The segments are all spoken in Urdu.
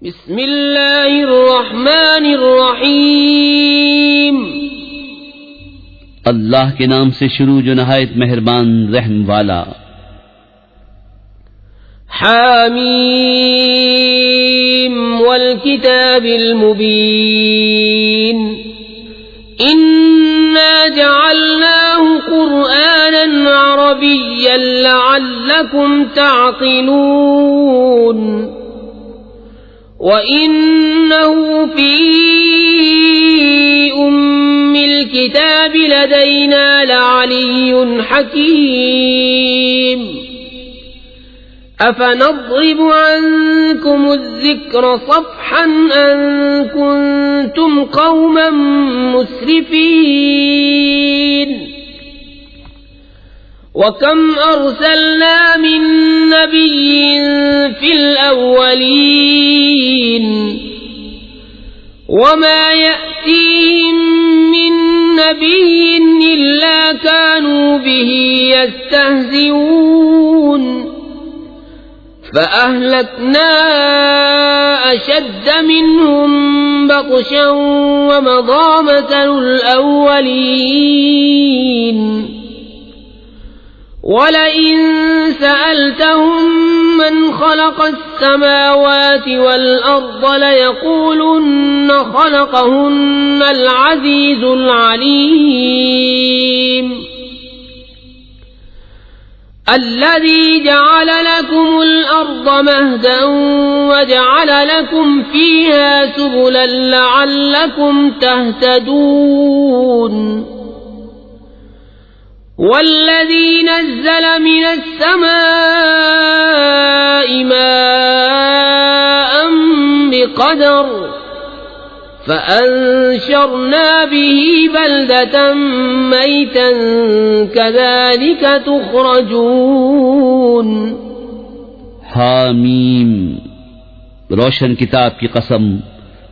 بسم اللہ الرحمن الرحیم اللہ کے نام سے شروع جو نہایت مہربان رحم والا۔ حامیم والکتاب المبین انا جعلناه قرآنا عربیا لعلکم تعقلون وَإِنَّهُ فِي أُمِّ الْكِتَابِ لَدَيْنَا لَعَلِيٌّ حَكِيمٌ أَفَنَضْرِبُ عَنكُمُ الذِّكْرَ صَفْحًا أَن كُنتُمْ قَوْمًا مُسْرِفِينَ وَكَمْ أَرْسَلْنَا مِن نَّبِيٍّ فِي الْأَوَّلِينَ وَمَا يَأْتِيهِم مِّن نَّبِيٍّ إِلَّا كَانُوا بِهِ يَسْتَهْزِئُونَ فَأَهْلَكْنَا أَشَدَّ مِنْهُم بَطْشًا وَمَضَىٰ مَثَلُ الْأَوَّلِينَ وَلَئِن سَأَلْتَهُم مَّنْ خَلَقَ السَّمَاوَاتِ وَالْأَرْضَ لَيَقُولُنَّ خَلَقَهُنَّ الْعَزِيزُ الْعَلِيمُ الَّذِي جَعَلَ لَكُمُ الْأَرْضَ مَهْدًا وَجَعَلَ لَكُمْ فِيهَا سُبُلًا لَّعَلَّكُمْ تَهْتَدُونَ وَالَّذِي نَزَّلَ مِنَ السَّمَاءِ مَاءً بِقَدَرٍ فَأَنشَرْنَا بِهِ بَلْدَةً مَّيْتًا كَذَلِكَ تُخْرَجُونَ۔ حامیم، روشن کتاب کی قسم،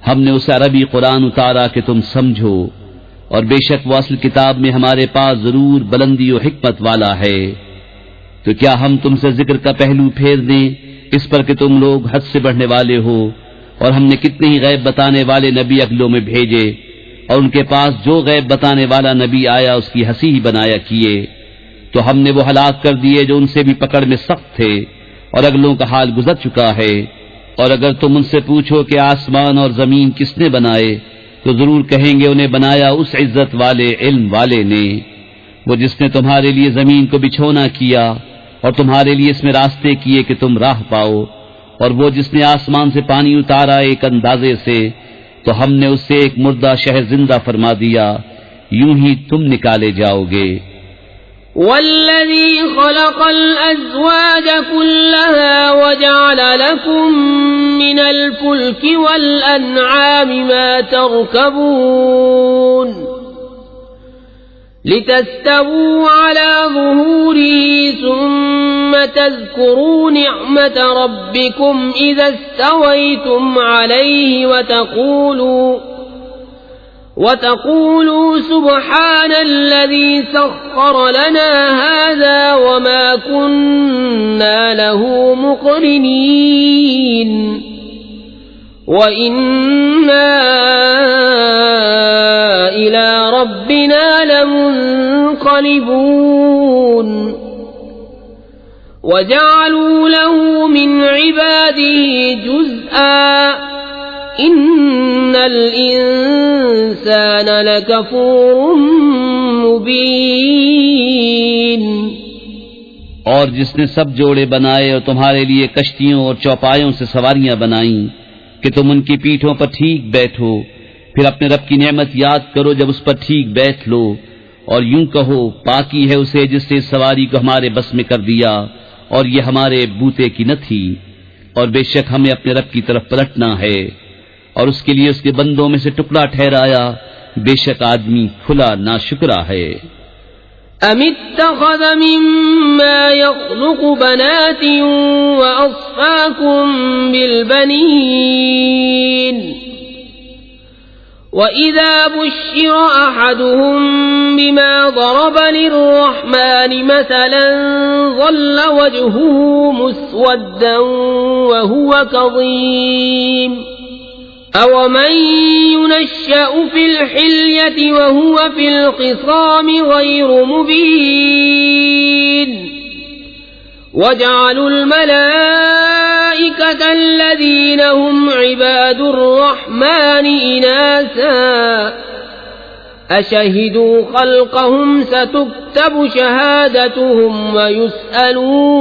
ہم نے اسے عربی قرآن اتارا کہ تم سمجھو، اور بے شک وہ اصل کتاب میں ہمارے پاس ضرور بلندی و حکمت والا ہے۔ تو کیا ہم تم سے ذکر کا پہلو پھیر دیں اس پر کہ تم لوگ حد سے بڑھنے والے ہو؟ اور ہم نے کتنے ہی غیب بتانے والے نبی اگلوں میں بھیجے، اور ان کے پاس جو غیب بتانے والا نبی آیا اس کی ہنسی ہی بنایا کیے، تو ہم نے وہ ہلاک کر دیے جو ان سے بھی پکڑ میں سخت تھے، اور اگلوں کا حال گزر چکا ہے۔ اور اگر تم ان سے پوچھو کہ آسمان اور زمین کس نے بنائے، تو ضرور کہیں گے انہیں بنایا اس عزت والے علم والے نے، وہ جس نے تمہارے لیے زمین کو بچھونا کیا اور تمہارے لیے اس میں راستے کیے کہ تم راہ پاؤ، اور وہ جس نے آسمان سے پانی اتارا ایک اندازے سے، تو ہم نے اس سے ایک مردہ شہر زندہ فرما دیا، یوں ہی تم نکالے جاؤ گے۔ وَالَّذِي خَلَقَ الْأَزْوَاجَ كُلَّهَا وَجَعَلَ لَكُم مِّنَ الْفُلْكِ وَالْأَنْعَامِ مَا تَرْكَبُونَ لِتَسْتَوُوا عَلَى ظُهُورِهِ ثُمَّ تَذْكُرُوا نِعْمَةَ رَبِّكُمْ إِذَا اسْتَوَيْتُمْ عَلَيْهِ وَتَقُولُوا سُبْحَانَ الَّذِي سَخَّرَ لَنَا هَذَا وَمَا كُنَّا لَهُ مُقْرِنِينَ وَإِنَّا إِلَى رَبِّنَا لَمُنقَلِبُونَ وَجَعَلُوا لَهُ مِنْ عِبَادِهِ جُزْءًا إِنَّ الْإِنسَانَ لَكَفُورٌ مُبِينٌ۔ اور جس نے سب جوڑے بنائے اور تمہارے لیے کشتیوں اور چوپایوں سے سواریاں بنائیں کہ تم ان کی پیٹھوں پر ٹھیک بیٹھو، پھر اپنے رب کی نعمت یاد کرو جب اس پر ٹھیک بیٹھ لو، اور یوں کہو پاکی ہے اسے جس سے اس سواری کو ہمارے بس میں کر دیا، اور یہ ہمارے بوتے کی نہ تھی، اور بے شک ہمیں اپنے رب کی طرف پلٹنا ہے، اور اس کے لیے اس کے بندوں میں سے ٹکڑا ٹھہرایا، بے شک آدمی کھلا ناشکرا ہے۔ ام اتخذ مما يخلق بنات واصفاكم بالبنين وَإِذَا بُشِّرَ أَحَدُهُم بِمَا ضَرَبَ لِلرَّحْمَنِ مَثَلًا ظَلَّ وَجْهُهُ مُسْوَدًّا وَهُوَ كَظِيمٌ أَوَمَن يُنَشَّأُ فِي الْحِلْيَةِ وَهُوَ فِي الْخِصَامِ غَيْرُ مُبِينٍ وَجَعَلُوا الْمَلَائِكَةَ الَّذِينَ هُمْ عِبَادُ الرَّحْمَنِ إِنَاثًا أَشَهِدُوا خَلْقَهُمْ سَتُكْتَبُ شَهَادَتُهُمْ وَيُسْأَلُونَ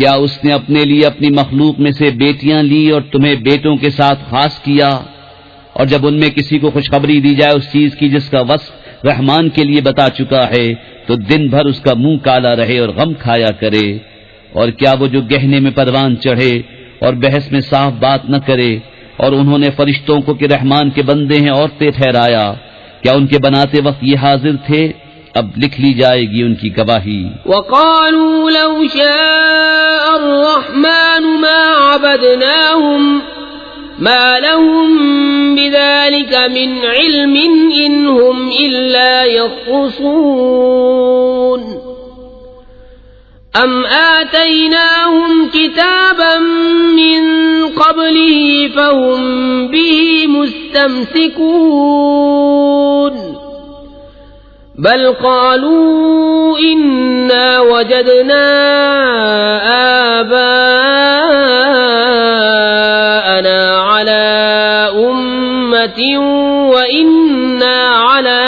کیا اس نے اپنے لیے اپنی مخلوق میں سے بیٹیاں لی اور تمہیں بیٹوں کے ساتھ خاص کیا، اور جب ان میں کسی کو خوشخبری دی جائے اس چیز کی جس کا وصف رحمان کے لیے بتا چکا ہے تو دن بھر اس کا منہ کالا رہے اور غم کھایا کرے؟ اور کیا وہ جو گہنے میں پروان چڑھے اور بحث میں صاف بات نہ کرے، اور انہوں نے فرشتوں کو کہ رحمان کے بندے ہیں عورتیں ٹھہرایا، کیا ان کے بناتے وقت یہ حاضر تھے؟ اب لکھ لی جائے گی ان کی گواہی۔ وَقَالُوا لَوْ شَاءَ الرَّحْمَنُ مَا عَبَدْنَاهُمْ مَا لَهُم بِذَلِكَ مِنْ عِلْمٍ إِنْ هُمْ إِلَّا يَخْرُصُونَ أَمْ آتَيْنَاهُمْ كِتَابًا مِّن قَبْلِهِ فَهُمْ بِهِ مُسْتَمْسِكُونَ بل قالوا إنا وجدنا آباءنا على أمة وإنا على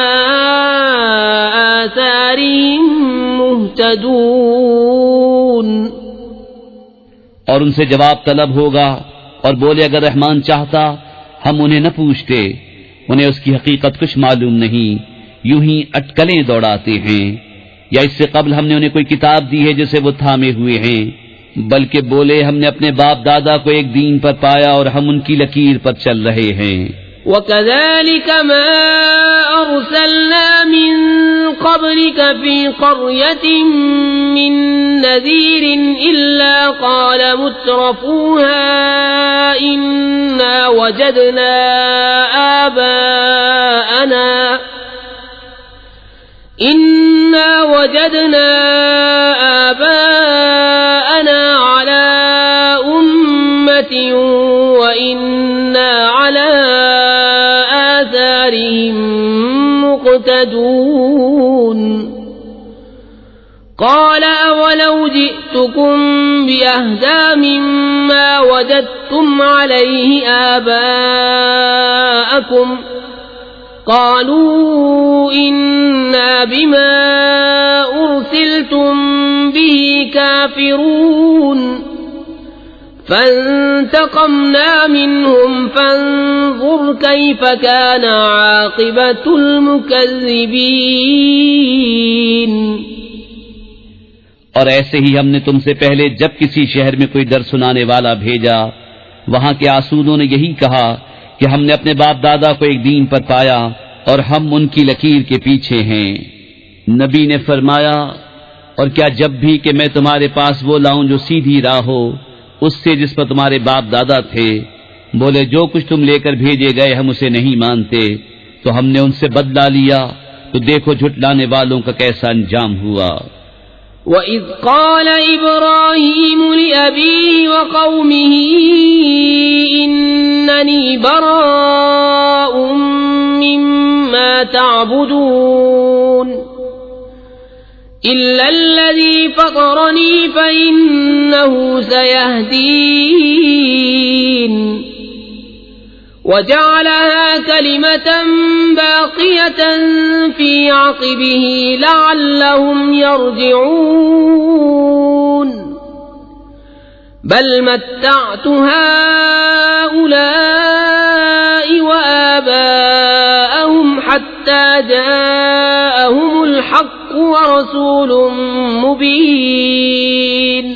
آثارهم مهتدون۔ اور ان سے جواب طلب ہوگا اور بولے اگر رحمان چاہتا ہم انہیں نہ پوچھتے، انہیں اس کی حقیقت کچھ معلوم نہیں، یوں ہی اٹکلیں دوڑاتے ہیں، یا اس سے قبل ہم نے انہیں کوئی کتاب دی ہے جسے وہ تھامے ہوئے ہیں، بلکہ بولے ہم نے اپنے باپ دادا کو ایک دین پر پایا اور ہم ان کی لکیر پر چل رہے ہیں۔ وَكَذَلِكَ مَا أَرْسَلْنَا مِن قَبْلِكَ فِي قَرْيَةٍ مِّن نَّذِيرٍ إِلَّا قَالَ مُتْرَفُوهَا إِنَّا وَجَدْنَا آباءنا على أمة وإنا على آثارهم مقتدون قال أولو جئتكم بأهدى مما وجدتم عليه آباءكم قالوا إنا بما أرسلتم به كافرون فانتقمنا منهم فانظر كيف كان عاقبة المكذبين۔ اور ایسے ہی ہم نے تم سے پہلے جب کسی شہر میں کوئی ڈر سنانے والا بھیجا، وہاں کے آسودوں نے یہی کہا کہ ہم نے اپنے باپ دادا کو ایک دین پر پایا اور ہم ان کی لکیر کے پیچھے ہیں۔ نبی نے فرمایا اور کیا جب بھی کہ میں تمہارے پاس وہ لاؤں جو سیدھی راہ ہو اس سے جس پر تمہارے باپ دادا تھے، بولے جو کچھ تم لے کر بھیجے گئے ہم اسے نہیں مانتے، تو ہم نے ان سے بدلہ لیا، تو دیکھو جھٹلانے والوں کا کیسا انجام ہوا۔ وَإِذْ قَالَ إِبْرَاهِيمُ لِأَبِيهِ وَقَوْمِهِ إِنَّنِي بَرَاءٌ مِّمَّا تَعْبُدُونَ إِلَّا الَّذِي فَطَرَنِي فَإِنَّهُ سَيَهْدِينِ وَجَعَلَهَا كَلِمَةً بَاقِيَةً فِي عَقِبِهِ لَعَلَّهُمْ يَرْجِعُونَ بَلْ مَتَّعْتُ هَؤُلَاءِ وَآبَاءَهُمْ حَتَّى جَاءَهُمُ الْحَقُّ وَرَسُولٌ مُبِينٌ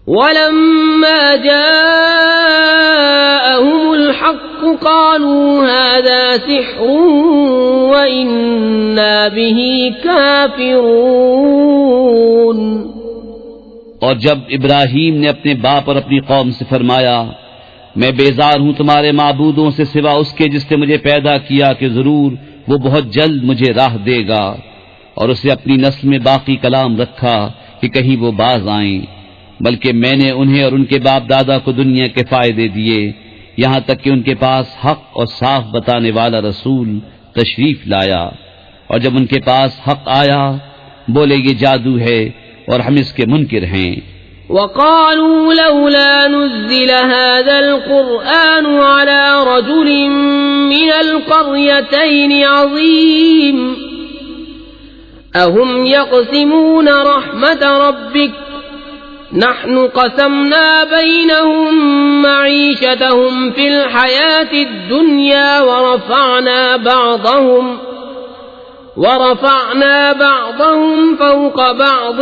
وَلَمَّا جَاءَهُمُ الْحَقُّ قَالُوا هَذَا سِحْرٌ وَإِنَّا بِهِ كَافِرُونَ۔ اور جب ابراہیم نے اپنے باپ اور اپنی قوم سے فرمایا میں بیزار ہوں تمہارے معبودوں سے سوا اس کے جس نے مجھے پیدا کیا کہ ضرور وہ بہت جلد مجھے راہ دے گا، اور اسے اپنی نسل میں باقی کلام رکھا کہ کہیں وہ باز آئیں، بلکہ میں نے انہیں اور ان کے باپ دادا کو دنیا کے فائدے دیے، یہاں تک کہ ان کے پاس حق اور صاف بتانے والا رسول تشریف لایا، اور جب ان کے پاس حق آیا بولے یہ جادو ہے اور ہم اس کے منکر ہیں۔ وقالوا لولا نزل هذا القرآن على رجل من القريتين عظيم أهم يقسمون رحمة ربك نحن قسمنا بينهم معيشتهم في الحياة الدنيا ورفعنا بعضهم فوق بعض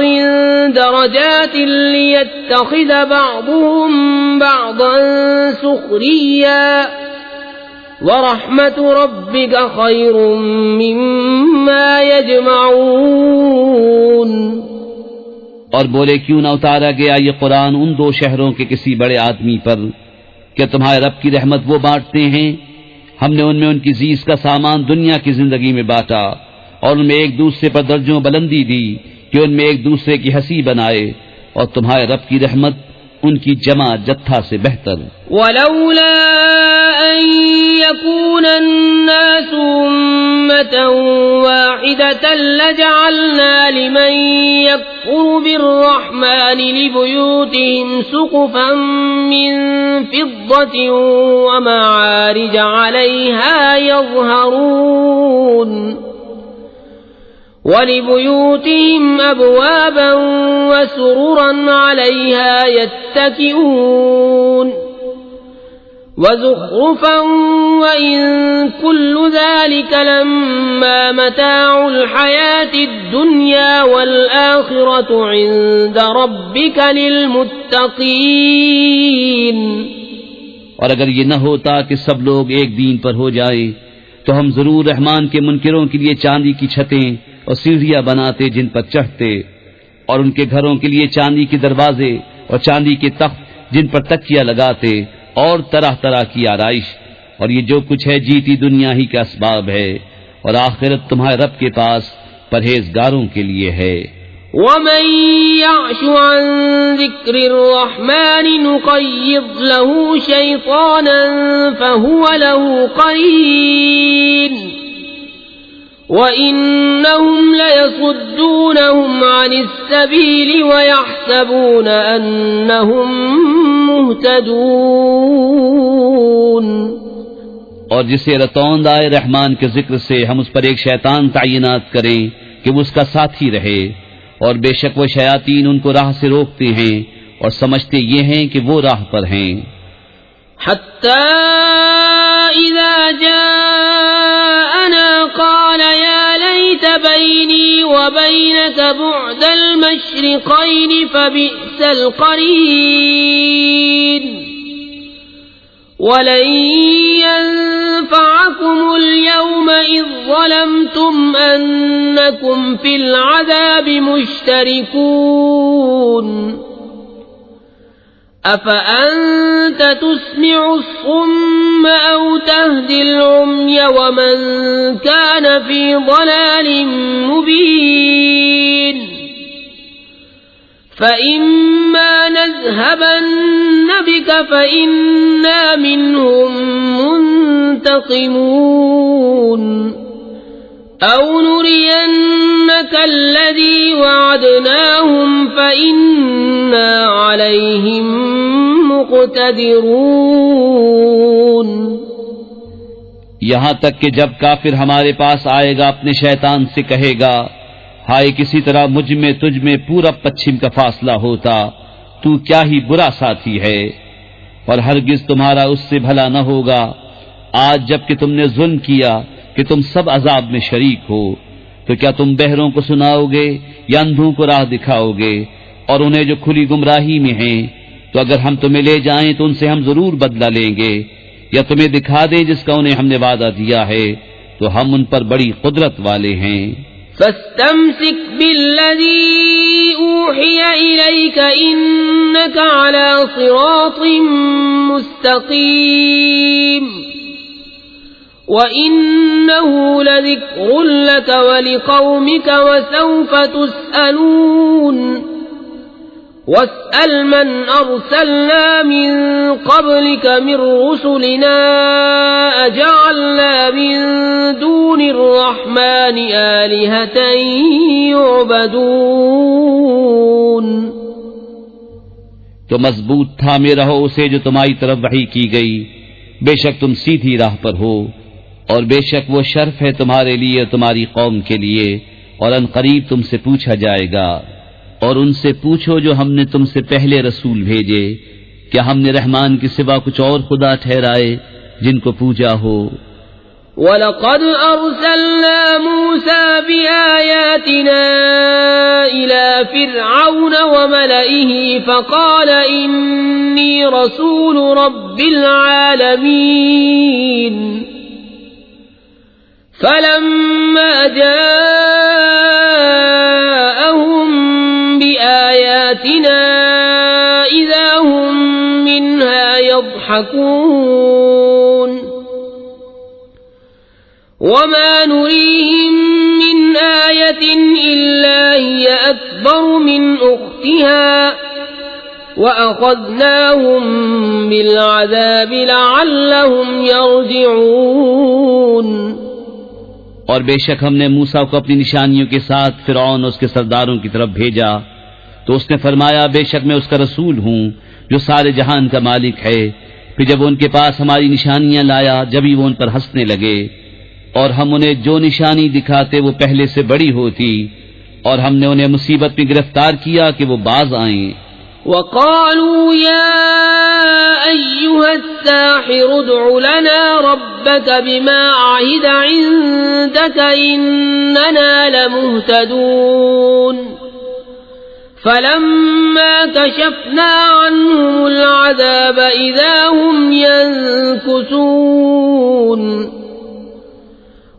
درجات ليتخذ بعضهم بعضا سخريا ورحمة ربك خير مما يجمعون۔ اور بولے کیوں نہ اتارا گیا یہ قرآن ان دو شہروں کے کسی بڑے آدمی پر، کہ تمہارے رب کی رحمت وہ بانٹتے ہیں، ہم نے ان میں ان کی زیز کا سامان دنیا کی زندگی میں بانٹا، اور ان میں ایک دوسرے پر درجوں بلندی دی کہ ان میں ایک دوسرے کی ہنسی بنائے، اور تمہارے رب کی رحمت ان کی جمع جتھا سے بہتر۔ ولولا أن يكون الناس أمة واحدة لجعلنا لمن يكفر بالرحمن لبيوتهم سقفا من فضة ومعارج عليها يظهرون ولبيوتهم أبوابا وسررا عليها يتكئون وزخرفا وإن كل ذلك لما متاع الحياة الدنيا والآخرة عند ربك للمتقين۔ اور اگر یہ نہ ہوتا کہ سب لوگ ایک دین پر ہو جائے تو ہم ضرور رحمان کے منکروں کے لیے چاندی کی چھتیں اور سیڑھیاں بناتے جن پر چڑھتے، اور ان کے گھروں کے لیے چاندی کے دروازے اور چاندی کے تخت جن پر تکیہ لگاتے، اور طرح طرح کی آرائش، اور یہ جو کچھ ہے جیتی دنیا ہی کا اسباب ہے، اور آخرت تمہارے رب کے پاس پرہیزگاروں کے لیے ہے۔ ومن يعش عن ذكر الرحمن نقيض له شيطانا فهو له قرين وإنهم ليصدونهم عن السبيل ويحسبون أنهم مهتدون۔ اور جسے رتوند آئے رحمان کے ذکر سے ہم اس پر ایک شیطان تعینات کریں کہ وہ اس کا ساتھی رہے، اور بے شک وہ شیاطین ان کو راہ سے روکتے ہیں اور سمجھتے یہ ہیں کہ وہ راہ پر ہیں۔ حتى إذا جاءنا قال يا ليت بيني وبينك بعد المشرقين فبئس القرين ولن ينفعكم اليوم إذ ظلمتم أنكم في العذاب مشتركون أفأنت تسمع الصم أو تهدي العمي ومن كان في ضلال مبين فإما نذهبن بك فإنا منهم منتقمون أو نرينك الذي وعدناهم فإنا عليهم مقتدرون۔ یہاں تک کہ جب کافر ہمارے پاس آئے گا اپنے شیطان سے کہے گا، ہائے کسی طرح مجھ میں تجھ میں پورب پچھم کا فاصلہ ہوتا، تو کیا ہی برا ساتھی ہے، اور ہرگز تمہارا اس سے بھلا نہ ہوگا۔ آج جب کہ تم نے ظلم کیا کہ تم سب عذاب میں شریک ہو، تو کیا تم بہروں کو سناؤ گے یا اندھوں کو راہ دکھاؤ گے، اور انہیں جو کھلی گمراہی میں ہیں تو اگر ہم تمہیں لے جائیں تو ان سے ہم ضرور بدلہ لیں گے، یا تمہیں دکھا دیں جس کا انہیں ہم نے وعدہ دیا ہے، تو ہم ان پر بڑی قدرت والے ہیں۔ فاستمسك بالذي أوحي إليك إنك على صراط مستقيم وإنه لذكر لك ولقومك وسوف تسألون واسأل من أرسلنا من قبلك من رسلنا أجعلنا من دون الرحمن آلهة يعبدون. تو مضبوط تھامے رہو اسے جو تمہاری طرف وحی کی گئی، بے شک تم سیدھی راہ پر ہو، اور بے شک وہ شرف ہے تمہارے لیے اور تمہاری قوم کے لیے، اور ان قریب تم سے پوچھا جائے گا. اور ان سے پوچھو جو ہم نے تم سے پہلے رسول بھیجے، کیا ہم نے رحمان کے سوا کچھ اور خدا ٹھہرائے جن کو پوجا ہو؟ وَلَقَدْ أَرْسَلْنَا مُوسَى بِآيَاتِنَا إِلَى فِرْعَوْنَ وَمَلَئِهِ فَقَالَ إِنِّي رَسُولُ رَبِّ الْعَالَمِينَ فَلَمَّا جَاءَهُم بِآيَاتِنَا إِذَا هُم مِّنْهَا يَضْحَكُونَ وَمَا نُرِيهِم مِّنْ آيَةٍ إِلَّا هِيَ أَكْبَرُ مِنْ أُخْتِهَا وَأَخَذْنَاهُم بِالْعَذَابِ لَعَلَّهُمْ يَرْجِعُونَ. اور بے شک ہم نے موسیٰ کو اپنی نشانیوں کے ساتھ فرعون اور اس کے سرداروں کی طرف بھیجا، تو اس نے فرمایا بے شک میں اس کا رسول ہوں جو سارے جہان کا مالک ہے. پھر جب ان کے پاس ہماری نشانیاں لایا جبھی وہ ان پر ہنسنے لگے، اور ہم انہیں جو نشانی دکھاتے وہ پہلے سے بڑی ہوتی، اور ہم نے انہیں مصیبت میں گرفتار کیا کہ وہ باز آئیں. وَقَالُوا يَا أَيُّهَا السَّاحِرُ ادْعُ لَنَا رَبَّكَ بِمَا عَهِدَ عِندَكَ إِنَّنَا لَمُهْتَدُونَ فَلَمَّا كَشَفْنَا عَنْهُمُ الْعَذَابَ إِذَا هُمْ يَنكُثُونَ.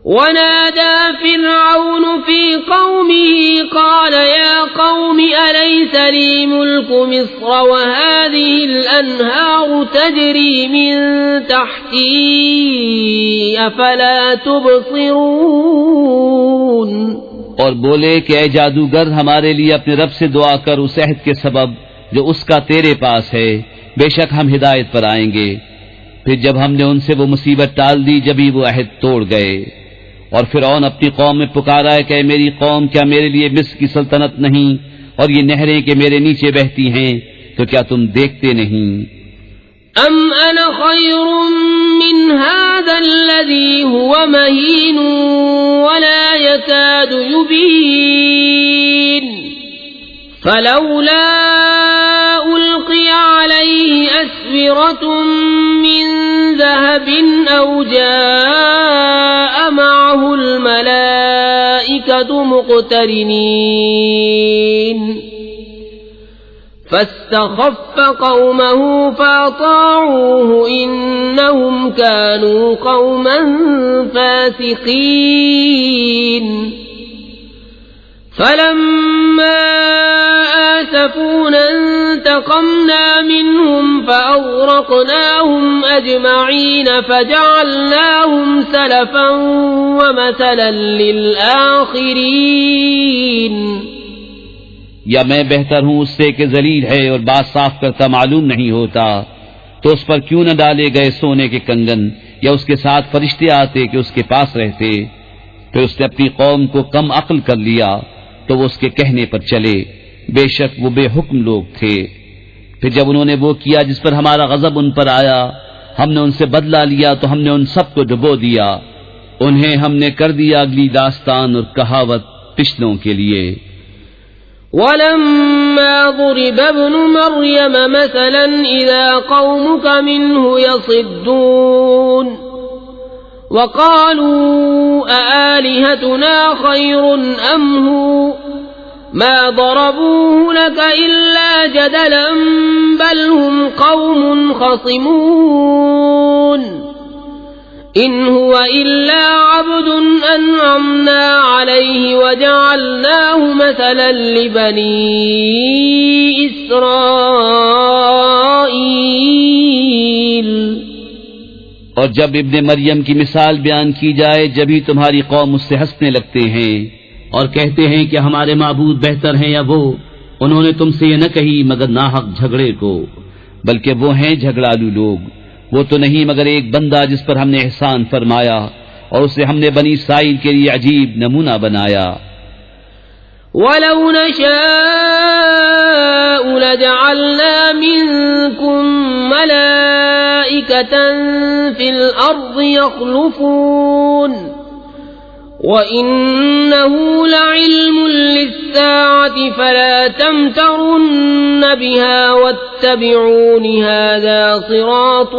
وَنَادَى فِرْعَوْنُ فِي قَوْمِهِ قَالَ يَا قَوْمِ أَلَيْسَ لِي مُلْكُ مِصْرَ وَهَٰذِهِ الْأَنْهَارُ تَجْرِي مِن تَحْتِي أَفَلَا تُبْصِرُونَ. اور بولے کہ اے جادوگر ہمارے لیے اپنے رب سے دعا کر اس عہد کے سبب جو اس کا تیرے پاس ہے، بے شک ہم ہدایت پر آئیں گے. پھر جب ہم نے ان سے وہ مصیبت ٹال دی جبھی وہ عہد توڑ گئے. اور فرعون اپنی قوم میں پکارا ہے کہ اے میری قوم کیا میرے لیے مصر کی سلطنت نہیں اور یہ نہریں کہ میرے نیچے بہتی ہیں، تو کیا تم دیکھتے نہیں؟ ام انا خیر من هذا الذي هو مهین ولا يكاد يبين فلولا القي عليه اسورة من ذهب او جاء معه الملائكة مقترنين فاستخف قومه فأطاعوه إنهم كانوا قوما فاسقين. فلما آسفونا انتقمنا منهم فأغرقناهم أجمعين فجعلناهم سلفا ومثلا للآخرين. یا میں بہتر ہوں اس سے کہ ذلیل ہے اور بات صاف کرتا معلوم نہیں ہوتا، تو اس پر کیوں نہ ڈالے گئے سونے کے کنگن، یا اس کے ساتھ فرشتے آتے کہ اس کے پاس رہتے. پھر اس نے اپنی قوم کو کم عقل کر لیا تو وہ اس کے کہنے پر چلے، بے شک وہ بے حکم لوگ تھے. پھر جب انہوں نے وہ کیا جس پر ہمارا غضب ان پر آیا، ہم نے ان سے بدلہ لیا تو ہم نے ان سب کو ڈبو دیا. انہیں ہم نے کر دیا اگلی داستان اور کہاوت پچھلوں کے لیے. وَلَمَّا ضُرِبَ ابْنُ مَرْيَمَ مَثَلًا إِذَا قَوْمُكَ مِنْهُ يَصِدُّونَ وَقَالُوا أَآلِهَتُنَا خَيْرٌ أَمْ هُوَ مَا ضَرَبُوهُ لَكَ إِلَّا جَدَلًا بَلْ هُمْ قَوْمٌ خَصِمُونَ. إن هو إلا عبد أنعمنا عليه وجعلناه مثلا لبني إسرائيل. اور جب ابن مریم کی مثال بیان کی جائے جبھی تمہاری قوم اس سے ہنسنے لگتے ہیں اور کہتے ہیں کہ ہمارے معبود بہتر ہیں یا وہ. انہوں نے تم سے یہ نہ کہی مگر ناحق جھگڑے کو، بلکہ وہ ہیں جھگڑالو لوگ. وہ تو نہیں مگر ایک بندہ جس پر ہم نے احسان فرمایا اور اسے ہم نے بنی اسرائیل کے لیے عجیب نمونہ بنایا. وَلَوْ نَشَاءُ لَجَعَلْنَا مِنكُم مَّلَائِكَةً فِي الْأَرْضِ يَخْلُفُونَ وَإِنَّهُ لَعِلْمٌ لِّلسَّاعَةِ فَلَا تَمْتَرُنَّ بِهَا وَاتَّبِعُونِ هَذَا صِرَاطٌ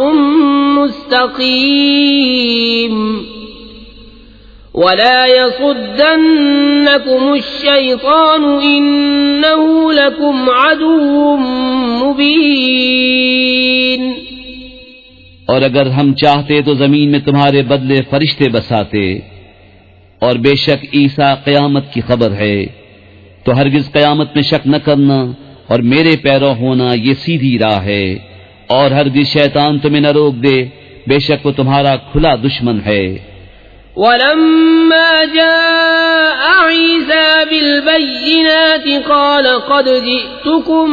مُّسْتَقِيمٌ. وَلَا يَصُدَّنَّكُمُ الشَّيْطَانُ إِنَّهُ لَكُمْ عَدُوٌّ مُّبِينٌ. اور اگر ہم چاہتے تو زمین میں تمہارے بدلے فرشتے بساتے، اور بے شک عیسیٰ قیامت کی خبر ہے، تو ہرگز قیامت میں شک نہ کرنا اور میرے پیرو ہونا یہ سیدھی راہ ہے. اور ہرگز شیطان تمہیں نہ روک دے، بے شک وہ تمہارا کھلا دشمن ہے. وَلَمَّا جَاءَ عِيسَى بِالْبَيِّنَاتِ قَالَ قَدْ جِئْتُكُم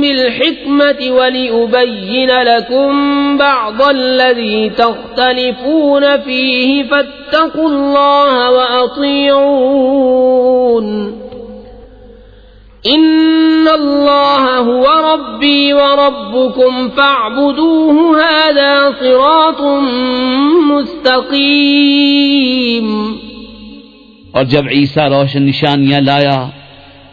بِالْحِكْمَةِ وَلِأُبَيِّنَ لَكُم بَعْضَ الَّذِي تَخْتَلِفُونَ فِيهِ فَاتَّقُوا اللَّهَ وَأَطِيعُونِ. إِنَّ اللَّهَ هُوَ رَبِّي وَرَبُّكُمْ فَاعْبُدُوهُ هَذَا صِرَاطٌ مُّسْتَقِيمٌ. اور جب عیسیٰ روشن نشانیاں لایا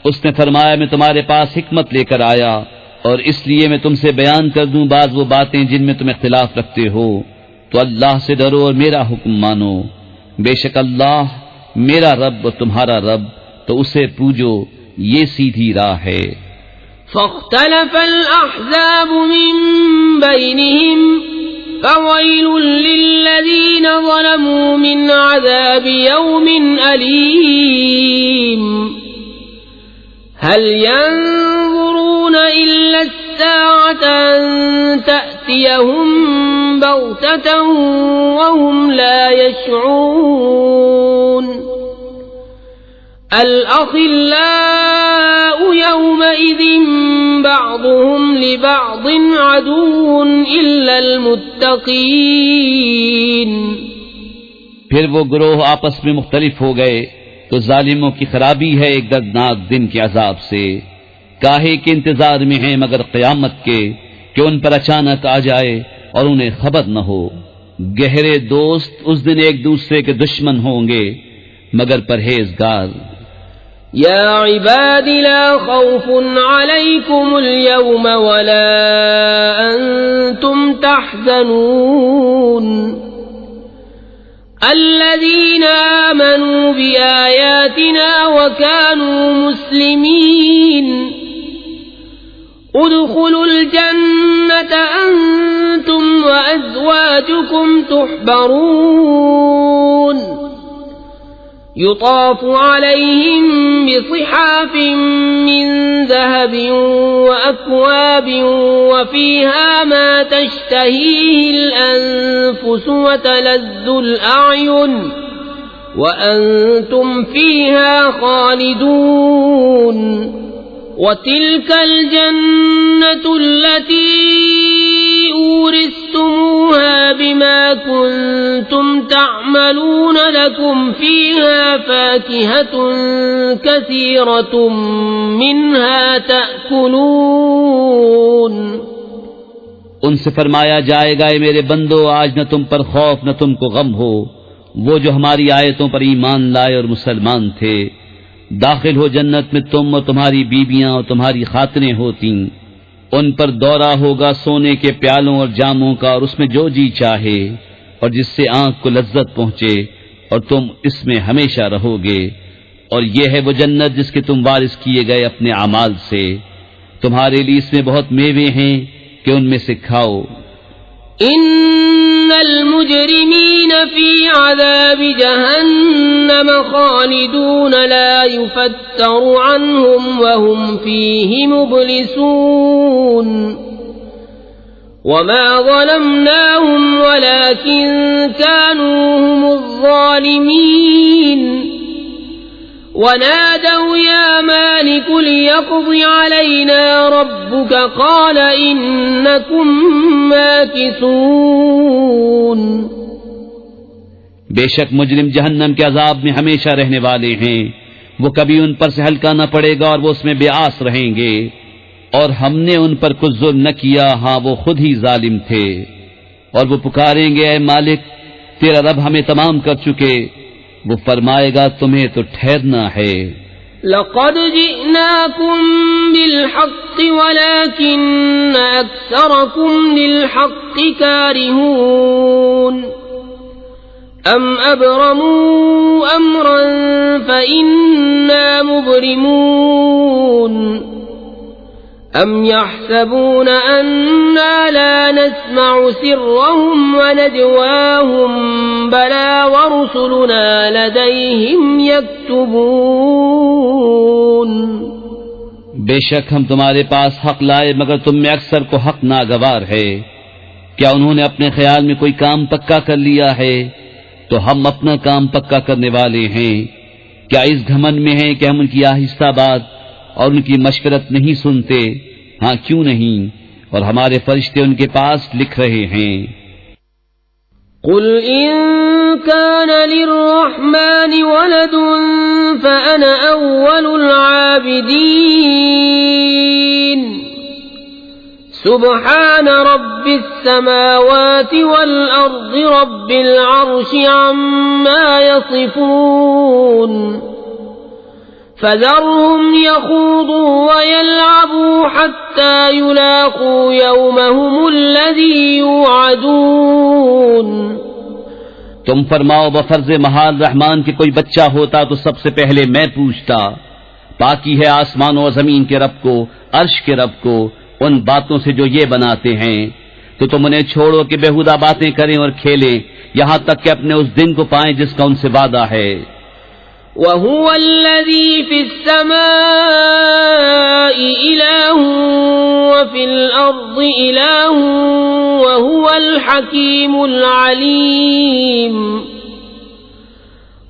اس نے فرمایا میں تمہارے پاس حکمت لے کر آیا اور اس لیے میں تم سے بیان کر دوں بعض وہ باتیں جن میں تم اختلاف رکھتے ہو. تو اللہ سے ڈرو اور میرا حکم مانو، بے شک اللہ میرا رب اور تمہارا رب، تو اسے پوجو، یہ سیدھی راہ ہے. فاختلف الأحزاب من بينهم فويل للذين ظلموا من عذاب يوم أليم. هل ينظرون إلا الساعة أن تأتيهم بغتة وهم لا يشعرون. الأخلاء يومئذ بعضهم لبعض عدو إلا المتقين. پھر وہ گروہ آپس میں مختلف ہو گئے تو ظالموں کی خرابی ہے ایک دردناک دن کے عذاب سے. کاہے کے انتظار میں ہیں مگر قیامت کے کہ ان پر اچانک آ جائے اور انہیں خبر نہ ہو. گہرے دوست اس دن ایک دوسرے کے دشمن ہوں گے مگر پرہیزگار. يا عباد لا خوف عليكم اليوم ولا أنتم تحزنون. الذين آمنوا بآياتنا وكانوا مسلمين ادخلوا الجنة أنتم وأزواجكم تحبرون. يطاف عليهم بصحاف من ذهب وأكواب وفيها ما تشتهيه الأنفس وتلذ الأعين وأنتم فيها خالدون. وتلك الجنة التي أورثتموها بما كنتم تعملون لكم فيها فاكهة كثيرة منها تأكلون. ان سے فرمایا جائے گا اے میرے بندو آج نہ تم پر خوف نہ تم کو غم ہو. وہ جو ہماری آیتوں پر ایمان لائے اور مسلمان تھے داخل ہو جنت میں تم اور تمہاری بیویاں اور تمہاری خاتنیں ہوتیں. ان پر دورہ ہوگا سونے کے پیالوں اور جاموں کا اور اس میں جو جی چاہے اور جس سے آنکھ کو لذت پہنچے اور تم اس میں ہمیشہ رہو گے. اور یہ ہے وہ جنت جس کے تم وارث کیے گئے اپنے اعمال سے. تمہارے لیے اس میں بہت میوے ہیں کہ ان میں سے کھاؤ. المجرمين في عذاب جهنم خالدون لا يفتر عنهم وهم فيه مبلسون وما ظلمناهم ولكن كانوا هم الظالمين ونادوا يا مالك ليقض علينا ربك قال إنكم ماكثون. بے شک مجرم جہنم کے عذاب میں ہمیشہ رہنے والے ہیں، وہ کبھی ان پر سے ہلکا نہ پڑے گا اور وہ اس میں بے آس رہیں گے. اور ہم نے ان پر کچھ ظلم نہ کیا، ہاں وہ خود ہی ظالم تھے. اور وہ پکاریں گے اے مالک تیرا رب ہمیں تمام کر چکے، وہ فرمائے گا تمہیں تو ٹھہرنا ہے. لقد جئناكم بالحق ولكن أكثركم للحق كارهون أم أبرموا أمرا فإنا مبرمون أم يحسبون أننا لا نسمع سرهم ونجواهم بلى ورسلنا لديهم يكتبون. بے شک ہم تمہارے پاس حق لائے مگر تم میں اکثر کو حق ناگوار ہے. کیا انہوں نے اپنے خیال میں کوئی کام پکا کر لیا ہے؟ تو ہم اپنا کام پکا کرنے والے ہیں. کیا اس گھمنڈ میں ہیں کہ ہم ان کی آہستہ بات اور ان کی مشورت نہیں سنتے؟ ہاں کیوں نہیں، اور ہمارے فرشتے ان کے پاس لکھ رہے ہیں. قل إن كان للرحمن ولد فأنا أول العابدين سبحان رب السماوات والأرض رب العرش عما يصفون فذرهم يخوضوا ويلعبوا حتى يلاقوا يومهم الذي يوعدون. تم فرماؤ بفرض محال رحمان کے کوئی بچہ ہوتا تو سب سے پہلے میں پوچھتا. پاکی ہے آسمان و زمین کے رب کو، عرش کے رب کو، ان باتوں سے جو یہ بناتے ہیں. تو تم انہیں چھوڑو کہ بےہودہ باتیں کریں اور کھیلیں یہاں تک کہ اپنے اس دن کو پائیں جس کا ان سے وعدہ ہے. وَهُوَ الَّذِي فِي السَّمَاءِ إِلَٰهٌ وَفِي الْأَرْضِ إِلَٰهٌ وَهُوَ الْحَكِيمُ الْعَلِيمُ.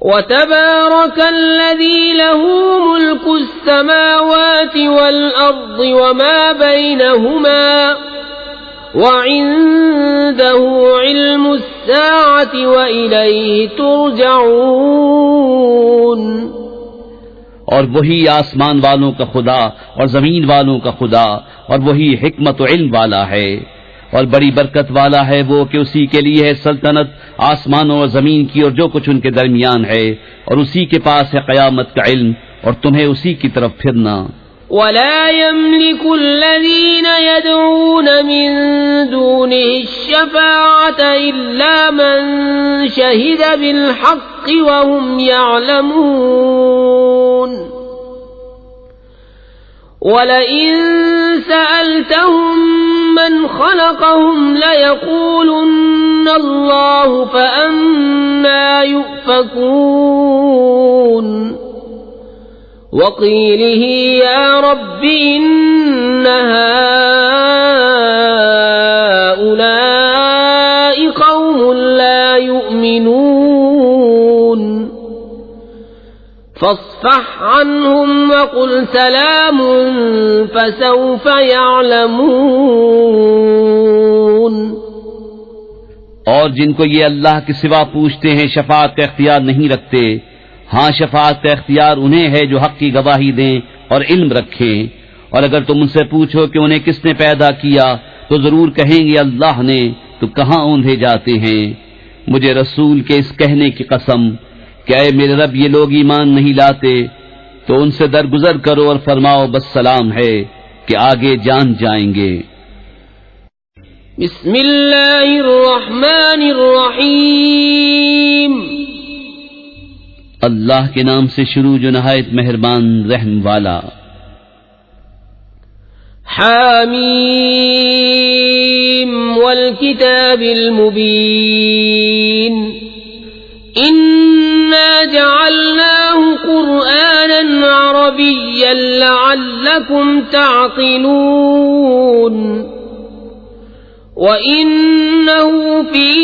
وَتَبَارَكَ الَّذِي لَهُ مُلْكُ السَّمَاوَاتِ وَالْأَرْضِ وَمَا بَيْنَهُمَا وَعِندَهُ عِلْمُ السَّاعَةِ وَإِلَيْهِ تُرْجَعُونَ. اور وہی آسمان والوں کا خدا اور زمین والوں کا خدا، اور وہی حکمت و علم والا ہے، اور بڑی برکت والا ہے وہ کہ اسی کے لیے ہے سلطنت آسمانوں اور زمین کی اور جو کچھ ان کے درمیان ہے، اور اسی کے پاس ہے قیامت کا علم اور تمہیں اسی کی طرف پھرنا. وَلَا يَمْلِكُ الَّذِينَ يَدْعُونَ مِن دُونِهِ الشَّفَاعَةَ إِلَّا مَن شَهِدَ بِالْحَقِّ وَهُمْ يَعْلَمُونَ. وَلَئِن سَأَلْتَهُم مَّنْ خَلَقَهُمْ لَيَقُولُنَّ اللَّهُ فَأَنَّىٰ يُؤْفَكُونَ. وَقِيلِهِ يَا رَبِّ إِنَّ هَٰؤُلَاءِ قَوْمٌ لَّا يُؤْمِنُونَ فَاصْفَحْ عَنْهُمْ وَقُلْ سَلَامٌ فَسَوْفَ يَعْلَمُونَ. اور جن کو یہ اللہ کے سوا پوچھتے ہیں شفاعت کا اختیار نہیں رکھتے، ہاں شفاعت کا اختیار انہیں ہے جو حق کی گواہی دیں اور علم رکھیں. اور اگر تم ان سے پوچھو کہ انہیں کس نے پیدا کیا تو ضرور کہیں گے اللہ نے، تو کہاں اوندھے جاتے ہیں. مجھے رسول کے اس کہنے کی قسم کہ اے میرے رب یہ لوگ ایمان نہیں لاتے، تو ان سے درگزر کرو اور فرماؤ بس سلام ہے کہ آگے جان جائیں گے. بسم اللہ الرحمن الرحیم. اللہ کے نام سے شروع جو نہایت مہربان رحم والا. حامیم الرجيم والكتاب المبين إنا جعلناه قرآنا عربيا لعلكم تعقلون وإنه في